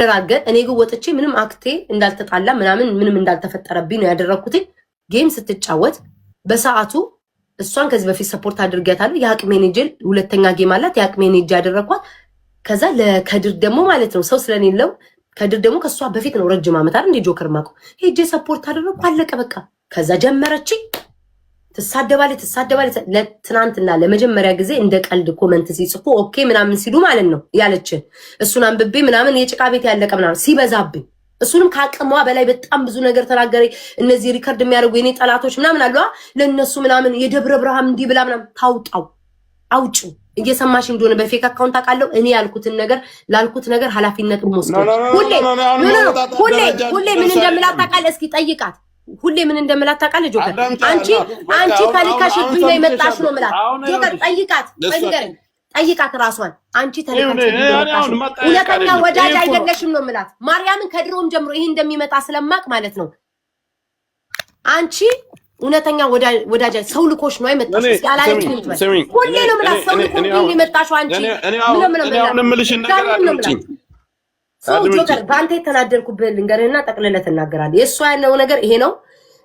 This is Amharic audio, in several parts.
ተደራገ እኔ ግን ወጥቼ ምንም አክቴ እንዳልተጣላ ምንም እንዳልተፈጠረብኝ ነው ያደረኩት። ጌም ስትጫወት በሰዓቱ እሷን ከዚህ በፊት ሰፖርት አድርጋታለሁ። የአቅሜን እጅ ሁለተኛ ጌም አላት የአቅሜን እጅ ያደረኳት። ከዛ ለከድር ደግሞ ማለት ነው ሰው ስለኔለው ከድር ደግሞ ከሷ በፊት ነው ረጅም ዓመት አይደል እንደ ጆከር ማቆ ሄጄ ሰፖርት አደረኩ። አለቀ በቃ። ከዛ ጀመረች ትሳደባለች ለትናንትና ለመጀመሪያ ጊዜ እንደ ቀልድ ኮሜንት ሲጽፉ ኦኬ ምናምን ሲሉ ማለት ነው ያለችን እሱን አንብቤ ምናምን የጭቃ ቤት ያለቀ ምናምን ሲበዛብኝ እሱንም ካቅሟ በላይ በጣም ብዙ ነገር ተናገረ። እነዚህ ሪከርድ የሚያደርጉ የኔ ጠላቶች ምናምን አሉ ለነሱ ምናምን የደብረ ብርሃን እንዲህ ብላ ምናምን ታውጣው አውጭ እየሰማሽ እንደሆነ በፌክ አካውንት አቃለው እኔ ያልኩትን ነገር ላልኩት ነገር ኃላፊነቱን ወስዶ ሁሌ ምን እንደምላት ታውቃለህ? እስኪ ጠይቃት። ሁሌ ምን እንደምላት ታውቃለህ? ጆከር አንቺ ተልካሽብኝ ነው የመጣሽ ነው ምላት። ጆከር ጠይቃት ራሷን አንቺ ተልካሽብኝ ሁለተኛ ወዳጅ አይደለሽም ነው ምላት። ማርያምን ከድሮም ጀምሮ ይሄ እንደሚመጣ ስለማቅ ማለት ነው አንቺ እውነተኛ ወዳጅ ሰው ልኮሽ ነው አይመጣሽ። እስኪ አላለችኝ ይባል ሁሌ ነው ምላት። ሰው ልኮሽ ነው የመጣሽው አንቺ ምን ምልሽ ነገር አለችኝ። ሰው ጆከር ባንተ የተናደርኩብህ ልንገርህና ጠቅልለህ ተናገራለህ። የእሷ ያለው ነገር ይሄ ነው።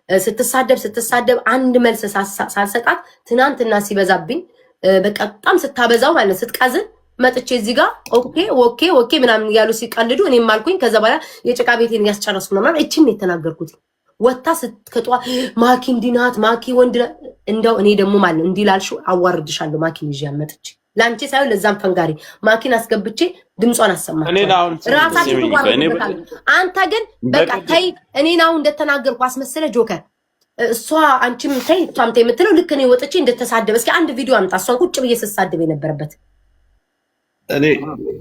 ስትሳደብ አንድ መልስ ሳልሰጣት ትናንትና ሲበዛብኝ በቃ በጣም ስታበዛው ማለት ስትቀዝን መጥቼ እዚህ ጋር ኦኬ ምናምን ያሉ ሲቀልዱ እኔም አልኩኝ። ከዛ በኋላ የጭቃ ቤቴን ያስጨረሱ ነው ማለት እቺን የተናገርኩት። ወጣ ስትከጧ ማኪ እንዲናት ማኪ ወንድ እንደው እኔ ደግሞ ማለት ነው እንዲላልሽው አዋርድሻለሁ። ማኪን ይዤ አመጥቼ ላንቺ ሳይሆን ለዛም ፈንጋሪ ማኪን አስገብቼ ድምጿን አሰማች። ራሳችሁ አንተ ግን በቃ ተይ እኔን አሁን እንደተናገርኩ አስመስለ ጆከር እሷ አንቺም ተይ እሷም ተይ የምትለው ልክ እኔ ወጥቼ እንደተሳደበ እስኪ አንድ ቪዲዮ አምጣ። እሷን ቁጭ ብዬ ስሳደብ የነበረበት እኔ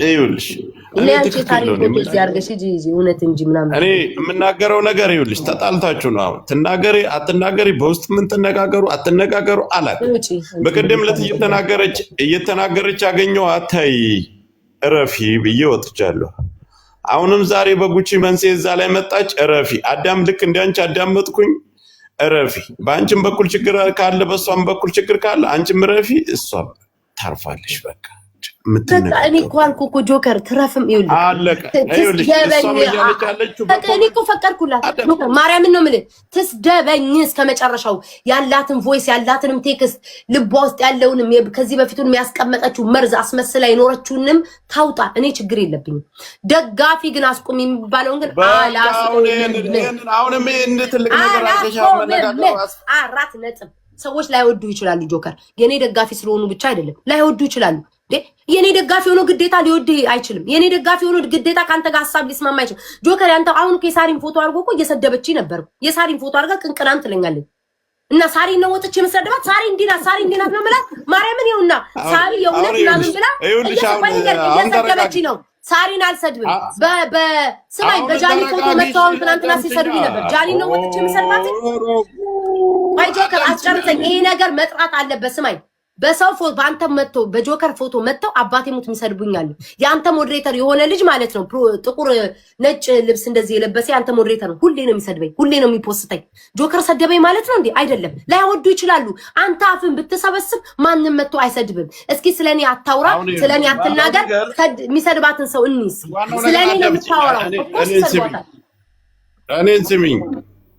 ይኸውልሽ እኔ አንቺ ታሪክ እንደዚህ አድርገሽ ጂጂ እውነት እንጂ ምናምን እኔ የምናገረው ነገር ይኸውልሽ ተጣልታችሁ ነው አሁን ትናገሪ አትናገሪ በውስጥ ምን ትነጋገሩ አትነጋገሩ አላውቅም። በቀደም ዕለት እየተናገረች አገኘኋት ተይ እረፊ ብዬ ወጥቻለሁ። አሁንም ዛሬ በጉቺ መንሴ እዛ ላይ መጣች እረፊ። አዳም ልክ እንዳንቺ አዳመጥኩኝ እረፊ። በአንቺም በኩል ችግር ካለ በእሷም በኩል ችግር ካለ አንቺም እረፊ እሷም ታርፋለሽ በቃ እኔ እኮ አልኩህ እኮ ጆከር ትረፍም ይኸውልህ አለቀ። ይኸውልሽ እኔ እኮ ፈቀድኩላት ጆከር ማርያምን ነው የምልህ ትስደበኝ እስከመጨረሻው ያላትን ቮይስ ያላትንም ቴክስት ልቧ ውስጥ ያለውንም ከዚህ በፊቱን የሚያስቀመጠችው መርዝ አስመስላ የኖረችውንም ታውጣ። እኔ ችግር የለብኝም። ደጋፊ ግን አስቁም የሚባለውን ግን አሁንም ትልቅ ነገር አራት ነጥብ ሰዎች ላይወዱ ይችላሉ። ጆከር የኔ ደጋፊ ስለሆኑ ብቻ አይደለም ላይወዱ ይችላሉ። የኔ ደጋፊ ሆኖ ግዴታ ሊወድ አይችልም። የኔ ደጋፊ ሆኖ ግዴታ ካንተ ጋር ሐሳብ ሊስማማ አይችልም። ጆከር ያንተ አሁን ከሳሪን ፎቶ አድርጎ እኮ እየሰደበችኝ ነበር። የሳሪን ፎቶ አድርጋ ቅንቅናም ትለኛለች እና ሳሪን ነው ወጥቼ መሰደባት። ሳሪ እንዲናት ነው ማለት ማርያምን ይሁንና ሳሪ የእውነት ምናምን ብላ እየሰደበችኝ ነው። ሳሪን አልሰድብም። በስማይ በጃኒ ፎቶ መተዋውን ትናንትና ሲሰድብኝ ነበር። ጃኒ ነው ወጥቼ መሰደባት። አይ ጆከር አስጨርሰኝ። ይሄ ነገር መጥራት አለበት። ስማይ በሰው ፎቶ በአንተ መጥቶ በጆከር ፎቶ መጥተው አባቴ ሙት የሚሰድቡኛል። የአንተ ሞዴሬተር የሆነ ልጅ ማለት ነው ጥቁር ነጭ ልብስ እንደዚህ የለበሰ የአንተ ሞዴሬተር ነው። ሁሌ ነው የሚሰድበኝ፣ ሁሌ ነው የሚፖስተኝ። ጆከር ሰደበኝ ማለት ነው እንዴ? አይደለም። ላይወዱ ይችላሉ። አንተ አፍን ብትሰበስብ ማንም መጥቶ አይሰድብም። እስኪ ስለኔ አታውራ፣ ስለኔ አትናገር። የሚሰድባትን ሰው እንይስ። ስለኔ ነው የምታወራው። እኔን ስሚኝ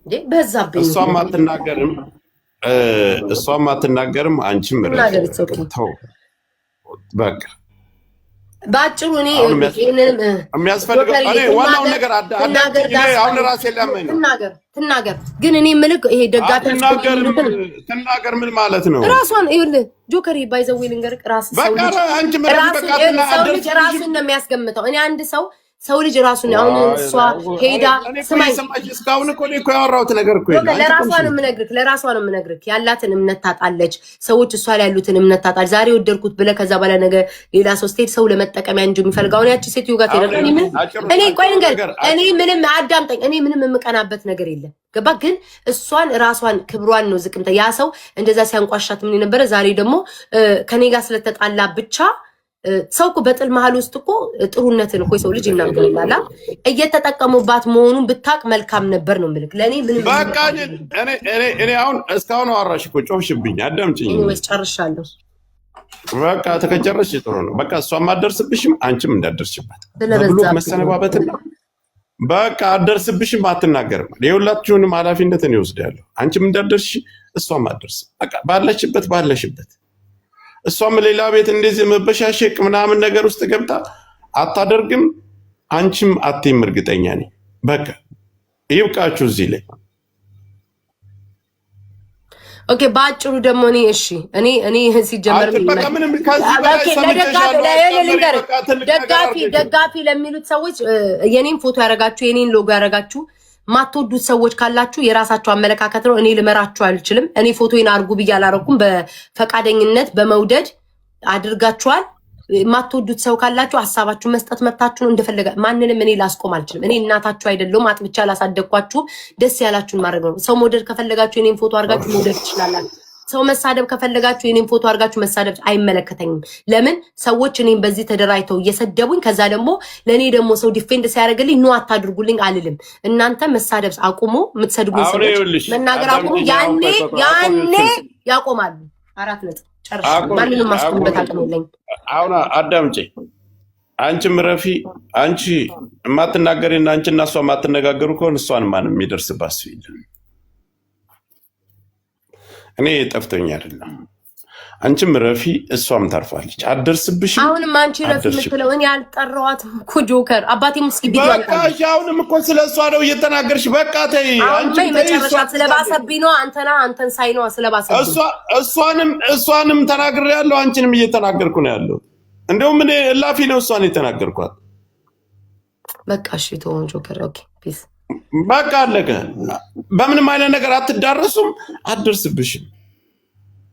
እንዴ በዛብኝ። እሷም አትናገርም አንቺም ረተው በቃ ባጭሩ እኔ የሚያስፈልገው እኔ ዋናው ነገር አሁን ራሴ ለምን ትናገር ግን እኔ ምልክ ይሄ ደጋታ ትናገር ምን ማለት ነው? ራሷን ይኸውልህ ጆከር ባይዘው ልንገርህ ራስ ራስን ነው የሚያስገምተው። እኔ አንድ ሰው ልጅ ራሱን አሁን እሷ ሄዳ ስማኝ እስካሁን እኮ ያወራሁት ነገር እኮ ለራሷ ነው የምነግርህ። ያላትን እምነት ታጣለች። ሰዎች እሷ ላይ ያሉትን እምነት ታጣለች። ዛሬ ወደድኩት ብለህ ከዛ በኋላ ነገ ሌላ ሰው ስትሄድ ሰው ለመጠቀሚያ እንጂ የሚፈልገው አሁን ያቺ ሴትዮ ጋር ትሄዳለህ። እኔ ቆይ ልንገርህ፣ እኔ ምንም አዳምጠኝ። እኔ ምንም የምቀናበት ነገር የለም። ገባ ግን እሷን ራሷን ክብሯን ነው ዝቅምታ ያ ሰው እንደዛ ሲያንቋሻት ምን ነበረ። ዛሬ ደግሞ ከኔ ጋር ስለተጣላ ብቻ ሰው እኮ በጥል መሀል ውስጥ እኮ ጥሩነትን እኮ ሰው ልጅ ይናገራል። እየተጠቀሙባት መሆኑን ብታቅ መልካም ነበር ነው ምልክ ለኔ ምንም በቃ እኔ አሁን እስካሁን አወራሽ እኮ ጮፍሽብኝ። አዳምጪኝ ወይስ ጨርሻለሁ? በቃ ተከጨረሽ ጥሩ ነው። በቃ እሷም አደርስብሽም አንቺም እንዳደርስሽባት ብሎ መሰነባበትና በቃ አደርስብሽም አትናገርም። የሁላችሁንም ኃላፊነትን ይወስዳለሁ። አንቺም እንዳደርሽ እሷም አደርስ። በቃ ባለሽበት እሷም ሌላ ቤት እንደዚህ መበሻሸቅ ምናምን ነገር ውስጥ ገብታ አታደርግም። አንቺም አትይም፣ እርግጠኛ ነኝ። በቃ ይብቃችሁ እዚህ ላይ። ኦኬ በአጭሩ ደግሞ እኔ ሲጀመር ደጋፊ ለሚሉት ሰዎች የኔን ፎቶ ያረጋችሁ የኔን ሎጎ ያረጋችሁ ማትወዱት ሰዎች ካላችሁ የራሳችሁ አመለካከት ነው። እኔ ልመራችሁ አልችልም። እኔ ፎቶዬን አርጉ ብዬ አላረኩም። በፈቃደኝነት በመውደድ አድርጋችኋል። ማትወዱት ሰው ካላችሁ ሐሳባችሁ መስጠት መብታችሁ ነው። እንደፈለገ ማንንም እኔ ላስቆም አልችልም። እኔ እናታችሁ አይደለሁም። አጥብቻ ላሳደግኳችሁ። ደስ ያላችሁን ማድረግ ነው። ሰው መውደድ ከፈለጋችሁ የኔን ፎቶ አርጋችሁ መውደድ ትችላላችሁ። ሰው መሳደብ ከፈለጋችሁ የኔን ፎቶ አርጋችሁ መሳደብ አይመለከተኝም። ለምን ሰዎች እኔን በዚህ ተደራጅተው እየሰደቡኝ ከዛ ደግሞ ለኔ ደግሞ ሰው ዲፌንድ ሲያደርግልኝ ኖ አታድርጉልኝ አልልም። እናንተ መሳደብ አቁሙ፣ የምትሰድቡኝ ሰዎች መናገር አቁሙ። ያኔ ያቆማሉ። 4 ነጥብ ጨርሻ። ማንንም ማስቆምበት አቅም የለኝም። አሁን አዳምጪ። አንቺም ረፊ አንቺ የማትናገሪና አንቺና እሷ የማትነጋገሩ ከሆነ እሷን ማንም የሚደርስባት ሰው የለም። እኔ ጠፍቶኝ አይደለም። አንቺም ረፊ እሷም ታርፋለች። አደርስብሽም። አሁንም አንቺ ረፊ የምትለው እኔ አልጠራኋትም እኮ ጆከር። አባቴ ሙስኪ ቢዲዮ በቃሽ። አሁንም እኮ ስለሷ ነው እየተናገርሽ። በቃ ተይ። አንቺ መጨረሻ ስለባሰብኝ ነው። አንተን ሳይ ነው ስለባሰብኝ። እሷንም ተናግሬያለሁ። አንቺንም እየተናገርኩ ነው ያለው። እንደውም እኔ እላፊ ነው እሷን የተናገርኳት። በቃ እሺ ተው ጆከር። ኦኬ ፒስ። በቃ አለቀ። በምንም አይነት ነገር አትዳረሱም። አደርስብሽም።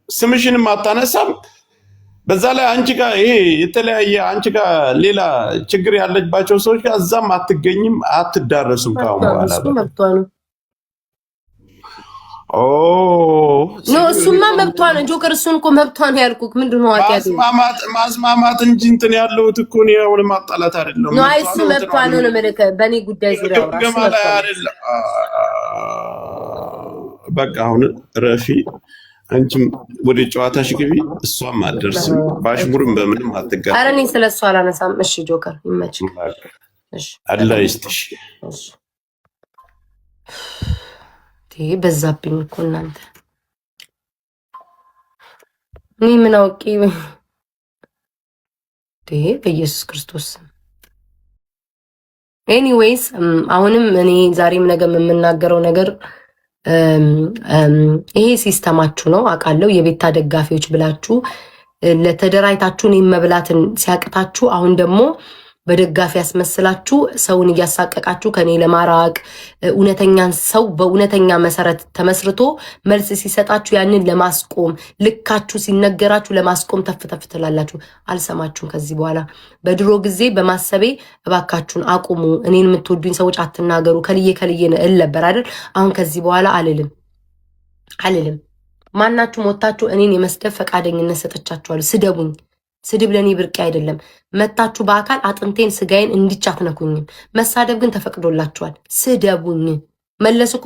ስምሽንም አታነሳም። በዛ ላይ አንቺ ጋር ይሄ የተለያየ አንቺ ጋር ሌላ ችግር ያለባቸው ሰዎች ጋር እዛም አትገኝም፣ አትዳረሱም። ካሁን በኋላ እሱማ መብቷ ነው ጆከር። እሱን እኮ መብቷ ነው ያልኩህ። ምንድነው አጥያት ማስማማት እንጂ እንትን ያለሁት እኮ ነው። አሁን ማጣላት አይደለም። ነው እሱ መብቷ ነው ነው ማለት በእኔ ጉዳይ ዙሪያ አይደለም። በቃ አሁን ረፊ አንቺም ወደ ጨዋታሽ ግቢ፣ እሷም አትደርስም። ባሽሙርም በምንም አትጋር። ኧረ እኔ ስለሷ አላነሳም። እሺ ጆከር ይመችህ። እሺ አላህ ይስጥሽ። በዛብኝ እኮ እናንተ። እኔ ምን አውቄ በኢየሱስ ክርስቶስ። ኤኒዌይስ አሁንም እኔ ዛሬም ነገም የምናገረው ነገር ይሄ ሲስተማችሁ ነው አውቃለሁ። የቤታ ደጋፊዎች ብላችሁ ለተደራይታችሁ እኔም መብላትን ሲያቅታችሁ አሁን ደግሞ በደጋፊ ያስመስላችሁ ሰውን እያሳቀቃችሁ ከኔ ለማራቅ እውነተኛን ሰው በእውነተኛ መሰረት ተመስርቶ መልስ ሲሰጣችሁ ያንን ለማስቆም ልካችሁ ሲነገራችሁ ለማስቆም ተፍተፍ ትላላችሁ። አልሰማችሁም ከዚህ በኋላ። በድሮ ጊዜ በማሰቤ እባካችሁን አቁሙ፣ እኔን የምትወዱኝ ሰዎች አትናገሩ ከልዬ እል ነበር አይደል? አሁን ከዚህ በኋላ አልልም። ማናችሁም ወታችሁ እኔን የመስደብ ፈቃደኝነት ሰጥቻችኋለሁ። ስደቡኝ። ስድብ ለኔ ብርቅ አይደለም። መታችሁ በአካል አጥንቴን ስጋዬን እንዲቻ አትነኩኝም። መሳደብ ግን ተፈቅዶላችኋል። ስደቡኝ። መለስ እኮ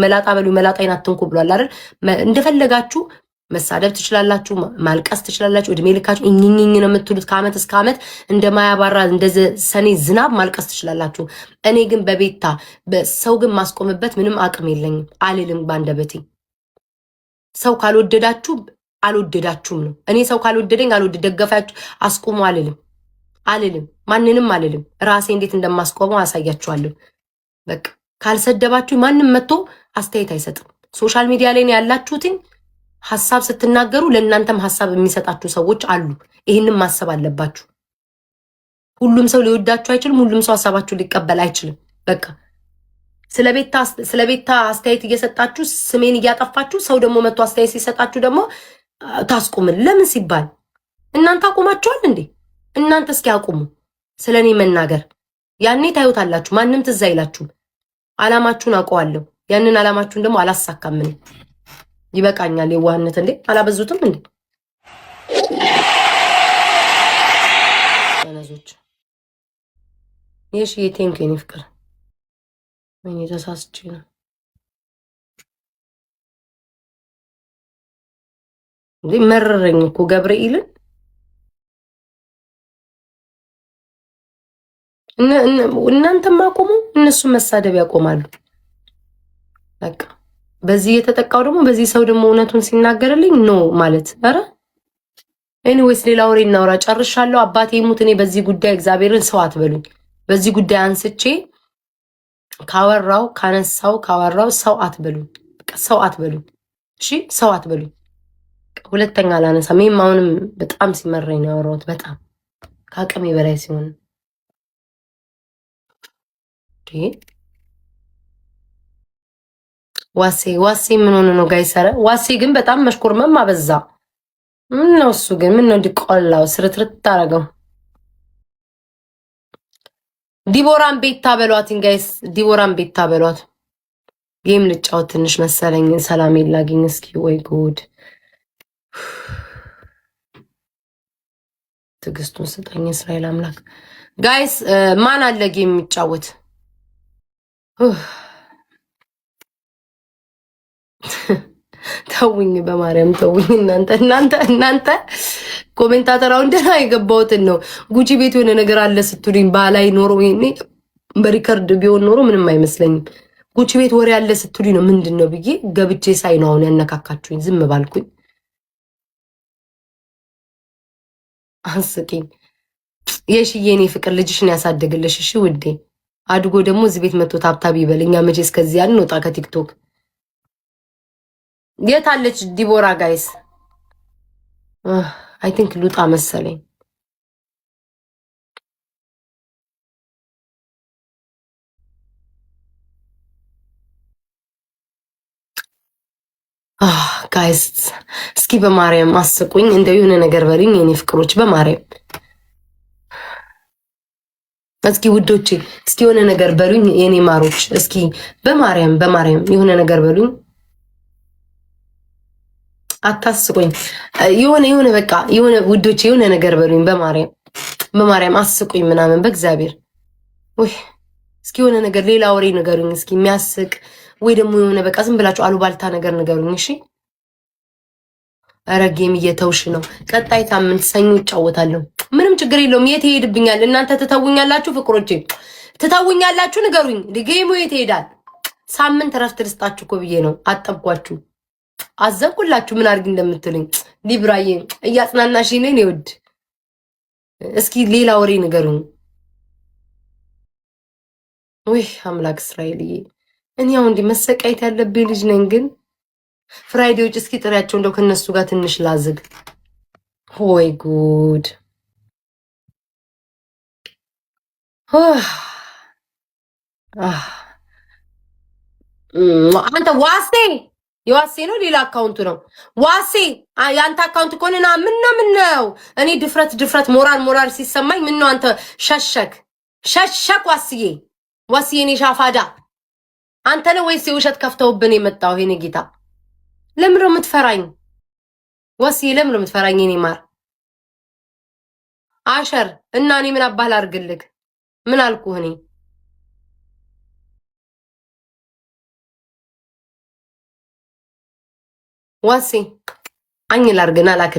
መላጣ በሉ መላጣይን አትንኩ ብሏል አይደል? እንደፈለጋችሁ መሳደብ ትችላላችሁ፣ ማልቀስ ትችላላችሁ። እድሜ ልካችሁ እኝኝኝ ነው የምትሉት። ከአመት እስከ አመት እንደማያባራ እንደ ሰኔ ዝናብ ማልቀስ ትችላላችሁ። እኔ ግን በቤታ ሰው ግን ማስቆምበት ምንም አቅም የለኝም። አልልም ባንደበቴ። ሰው ካልወደዳችሁ አልወደዳችሁም ነው። እኔ ሰው ካልወደደኝ ደገፋችሁ አስቆሙ አልልም። ማንንም አልልም። ራሴ እንዴት እንደማስቆመው አሳያችኋለሁ። በቃ ካልሰደባችሁ ማንም መጥቶ አስተያየት አይሰጥም። ሶሻል ሚዲያ ላይ ያላችሁትኝ ሐሳብ ስትናገሩ ለእናንተም ሐሳብ የሚሰጣችሁ ሰዎች አሉ። ይህንም ማሰብ አለባችሁ። ሁሉም ሰው ሊወዳችሁ አይችልም። ሁሉም ሰው ሐሳባችሁ ሊቀበል አይችልም። በቃ ስለቤታ አስተያየት እየሰጣችሁ ስሜን እያጠፋችሁ ሰው ደግሞ መጥቶ አስተያየት ሲሰጣችሁ ደግሞ ታስቆምን። ለምን ሲባል እናንተ አቁማችኋል እንዴ? እናንተ እስኪ አቁሙ ስለኔ መናገር። ያኔ ታዩታላችሁ። ማንም ትዝ አይላችሁም። አላማችሁን አውቀዋለሁ። ያንን አላማችሁን ደግሞ አላሳካምን። ይበቃኛል። የዋህነት እንዴ አላበዙትም እንዴ? ተነዞች የሺ የቴንክ የኔ ፍቅር ምን ተሳስቼ ነው እንዴ? መረረኝ እኮ ገብርኤልን እናንተም አቁሙ፣ እነሱ መሳደብ ያቆማሉ። በቃ በዚህ የተጠቃው ደግሞ በዚህ ሰው ደግሞ እውነቱን ሲናገርልኝ ኖ ማለት ኧረ ኤኒዌይስ ሌላ ወሬ እናውራ። ጨርሻለሁ። አባቴ ይሙት። እኔ በዚህ ጉዳይ እግዚአብሔርን ሰው አትበሉኝ። በዚህ ጉዳይ አንስቼ ካወራው ሰው አትበሉኝ። ሰው አትበሉኝ። እሺ ሰው አትበሉኝ። ሁለተኛ አላነሳም። ይሄም አሁንም በጣም ሲመረኝ ነው ያወራሁት። በጣም ከአቅሜ በላይ ሲሆን ዋሴ ምን ሆነ ነው ጋይሰረ? ዋሴ ግን በጣም መሽኮርመም አበዛ። ምን ነው እሱ ግን ምን ነው እንዲቆላው ስርትርት ታረገው። ዲቦራን ቤት ታበሏት ጋይስ፣ ዲቦራን ቤት ታበሏት። ጌም ልጫወት ትንሽ መሰለኝ። ሰላም ላግኝ እስኪ። ወይ ጉድ! ትዕግስቱን ስጠኝ እስራኤል አምላክ። ጋይስ ማን አለ ጌም የሚጫወት? ተውኝ፣ በማርያም ተውኝ። እናንተ ኮሜንታተራው እንደና የገባሁትን ነው። ጉቺ ቤት የሆነ ነገር አለ ስትሉኝ ባላይ ኖሮ ይሄኔ በሪከርድ ቢሆን ኖሮ ምንም አይመስለኝም። ጉቺ ቤት ወሬ አለ ስትሉኝ ነው ምንድን ነው ብዬ ገብቼ ሳይ ነው አሁን ያነካካችሁኝ። ዝም ባልኩኝ። አንስቂኝ። የሽዬ እኔ ፍቅር ልጅሽን ያሳድግልሽ። እሺ ውዴ። አድጎ ደግሞ እዚህ ቤት መጥቶ ታብታብ ይበልኛ። መቼ እስከዚህ አንወጣ ከቲክቶክ። የት አለች ዲቦራ ጋይስ? አይ ቲንክ ሉጣ መሰለኝ። ጋይስ እስኪ በማርያም አስቁኝ። እንደው የሆነ ነገር በሉኝ የኔ ፍቅሮች፣ በማርያም እስኪ ውዶቼ፣ እስኪ የሆነ ነገር በሉኝ የኔ ማሮች። እስኪ በማርያም የሆነ ነገር በሉኝ። አታስቁኝ። የሆነ በቃ የሆነ ውዶቼ የሆነ ነገር በሉኝ። በማርያም አስቁኝ ምናምን በእግዚአብሔር። ወይ እስኪ የሆነ ነገር ሌላ ወሬ ንገሩኝ እስኪ የሚያስቅ ወይ ደግሞ የሆነ በቃ ዝም ብላችሁ አሉባልታ ነገር ንገሩኝ። እሺ ኧረ ጌም እየተውሽ ነው። ቀጣይ ሳምንት ሰኞ እጫወታለሁ። ምንም ችግር የለውም። የት ይሄድብኛል? እናንተ ትተውኛላችሁ፣ ፍቅሮቼ ትተውኛላችሁ። ንገሩኝ። ጌሙ የት ይሄዳል? ሳምንት እረፍት ልስጣችሁ እኮ ብዬ ነው። አጠብኳችሁ፣ አዘንኩላችሁ። ምን አድርግ እንደምትሉኝ ሊብራዬ እያጽናናሽ ነኝ። ይወድ እስኪ ሌላ ወሬ ንገሩኝ። ወይ አምላክ እስራኤልዬ፣ እኔ አሁን እንዲህ መሰቃየት ያለብኝ ልጅ ነኝ። ግን ፍራይዴዎች እስኪ ጥሪያቸው እንደው ከነሱ ጋር ትንሽ ላዝግ። ወይ ጉድ! አንተ ዋሴ የዋሴ ነው ሌላ አካውንቱ ነው። ዋሴ የአንተ አካውንት ከሆነና ምን ነው? እኔ ድፍረት ሞራል ሲሰማኝ ምን ነው አንተ ሸሸክ ዋስዬ እኔ ሻፋዳ አንተ ነው ወይስ የውሸት ከፍተውብን የመጣው? ይሄኔ ጌታ ለምን ነው የምትፈራኝ? ዋስዬ ለምን ነው የምትፈራኝ? እኔ ማር አሸር እና እኔ ምን አባል አድርግልህ? ምን አልኩህ እኔ? ዋሴ አኝ ላርግና ላክ